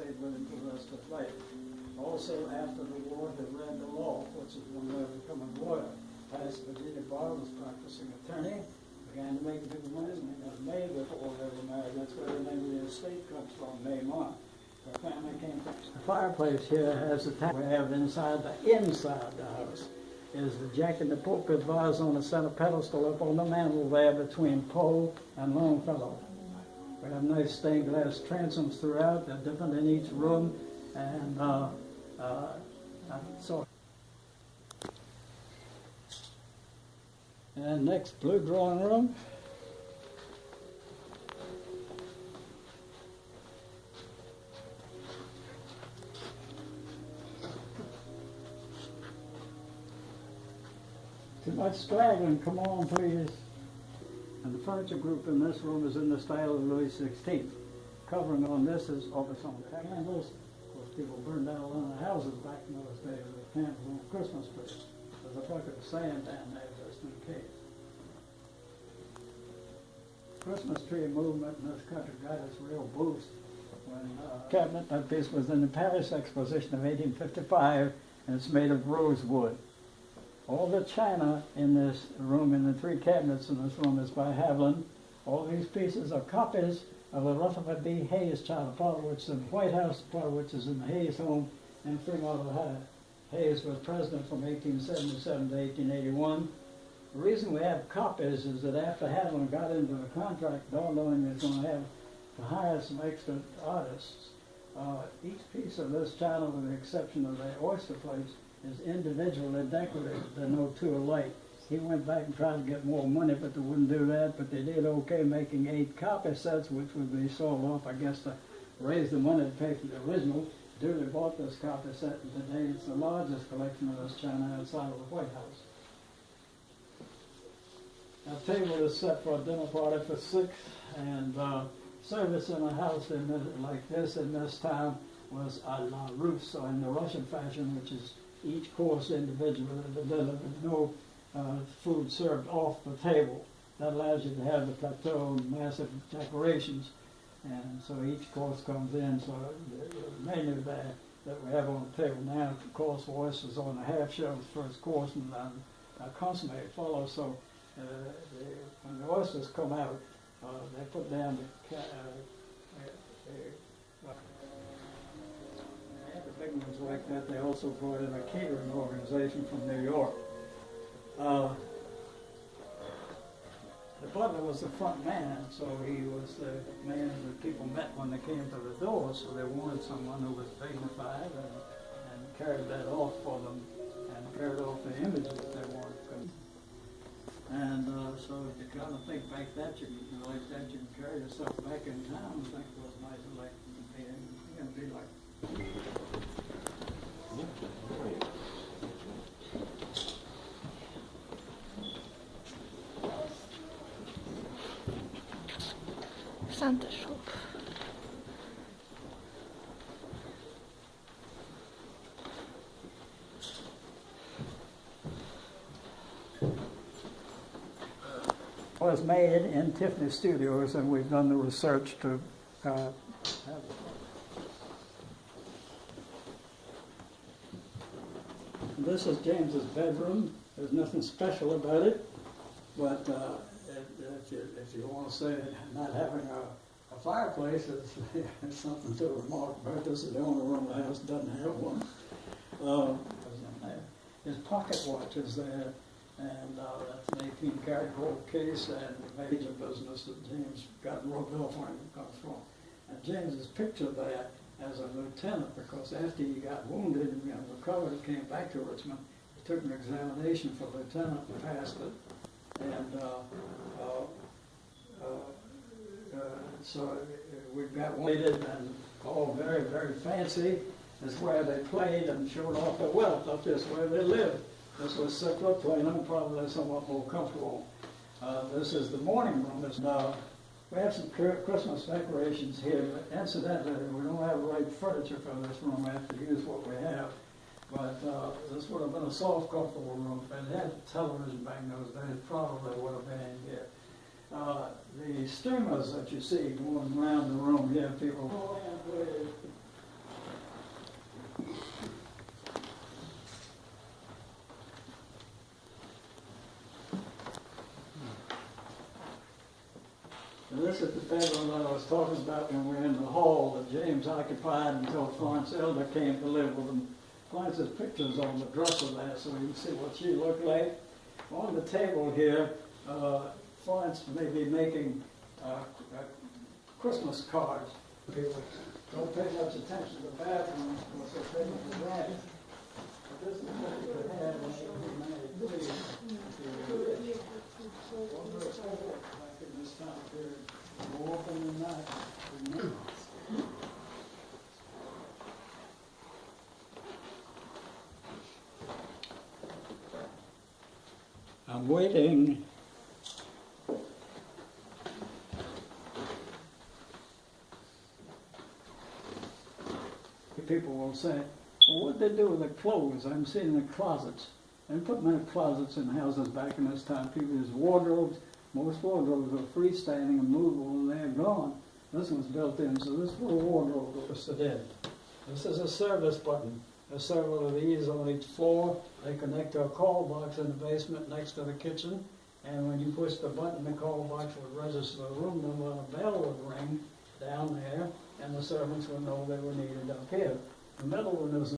stayed with him for the rest of his life. Also, after the war, he read the law, which is one way of becoming a lawyer. Passed Virginia bar, was practicing attorney, began to make a big money, and got married before they were married. That's where the name of the estate comes from, Maymont. The family came from. The fireplace here has a tap we have inside the house. Is the Jack in the Pulpit vase on the center pedestal up on the mantel there between Poe and Longfellow. We have nice stained glass transoms throughout. They're different in each room, and so. And next, blue drawing room. Too much straggling, come on please. And the furniture group in this room is in the style of Louis XVI. Covering on this is Aubusson candles. Of course, people burned down a lot of houses back in those days with candles on Christmas trees. There's a bucket of sand down there just in case. Christmas tree movement in this country got its real boost when cabinet that piece was in the Paris Exposition of 1855, and it's made of rosewood. All the china in this room, in the three cabinets in this room, is by Haviland. All these pieces are copies of the Rutherford B. Hayes china, part of which is in the White House, part of which is in the Hayes home in Fremont, Ohio. Hayes was president from 1877 to 1881. The reason we have copies is that after Haviland got into the contract, not knowing he was going to have to hire some extra artists, each piece of this china, with the exception of the oyster plates, is individually decorated. They're no two alike. He went back and tried to get more money, but they wouldn't do that. But they did okay, making 8 copy sets, which would be sold off, I guess, to raise the money to pay for the original. Dearly bought this copy set, and today it's the largest collection of this china outside of the White House. Our table is set for a dinner party for 6, and service in a house in this, like this in this town was a la Russe, or in the Russian fashion, which is each course individually delivered, no food served off the table. That allows you to have the plateau and massive decorations, and so each course comes in. So the menu there that we have on the table now, of course, oysters on the half shell, first course, and consomme follows. So when the oysters come out, they put down the big ones like that. They also brought in a catering organization from New York. The butler was the front man, so he was the man that people met when they came to the door, so they wanted someone who was dignified and carried that off for them, and carried off the image that they wanted. And so if you kind of think back that, you can carry yourself back in town and think it was nice and like you're going to be like. Santa shop. Was made in Tiffany Studios, and we've done the research to have it. This is James's bedroom. There's nothing special about it, but if you want to say not having a fireplace is something to remark about. This is the only room in the house that doesn't have one. His pocket watch is there, and that's an 18-karat gold case, and the major business that James got rubbed off on him comes from. And James's picture there as a lieutenant, because after he got wounded and recovered, he came back to Richmond. He took an examination for lieutenant and passed it. And so we've got one and all very, very fancy. This is where they played and showed off their wealth. Up this where they lived. This was simpler, plainer, probably somewhat more comfortable. This is the morning room. We have some Christmas decorations here, but incidentally, we don't have the right furniture for this room. We have to use what we have. But this would have been a soft, comfortable room. If it had a television back in those days, probably would have been here. The streamers that you see going around the room here, people And this is the bedroom that I was talking about when we were in the hall that James occupied until Florence Elder came to live with him. Florence's picture's on the dresser there, so you can see what she looked like. On the table here, Florence may be making Christmas cards. People don't pay much attention to the bathrooms because they're famous for that. But this is what you could have in 1893. Back in this time period, more often than not. I'm waiting. People will say, well, what did they do with the clothes? I'm seeing the closets. They put many closets in houses back in this time. People use wardrobes. Most wardrobes are freestanding and movable, and they're gone. This one's built in, so this little wardrobe goes to in. This is a service button. There's several of these on each floor. They connect to a call box in the basement next to the kitchen. And when you push the button, the call box would register the room number, and a bell would ring down there, and the servants would know they were needed up here. The middle one is